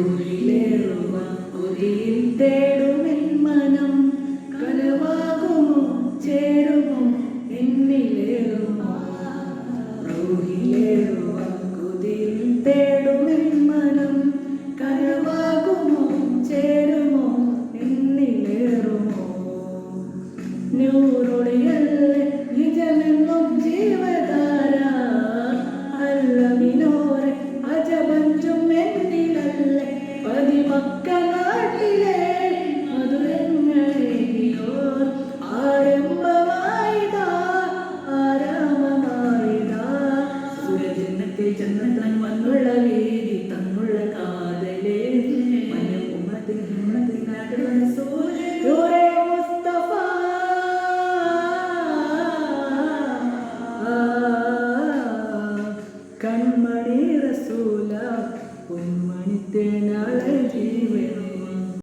റൂഹിലേറുവാൻ കൊതിയിൽ തേടുമെൻ മനം കനവാകുമോ ചേരുമോ എന്നിലേറുമോ റൂഹിലേറുവാൻ കൊതിയിൽ തേടുമെൻ മനം കനവാകുമോ ചേരുമോ എന്നിലേറുമോ നൂറൊളിയല്ലേ നിജമെന്നും ജീവധാര അല്ലമിനോരെ അജബഞ്ചും എന്നിലല്ലേ പതിമക്കനാട്ടിലെ മധുരങ്ങളെയോ ആരംഭമായിതാ ആരാമമായിതാ സൂര്യജന്മത്തിൽ ചന്ദ്രൻ വന്നുള്ള വേദി തന്നുള്ള കാതലേ മനം ഉമ്മത്തിൽ ഹിമ്മത്തിൽ നാട്ടുള്ള സൂര്യ മുസ്തഫ കൺമണി റസൂല പൊന്മണി തേനാളി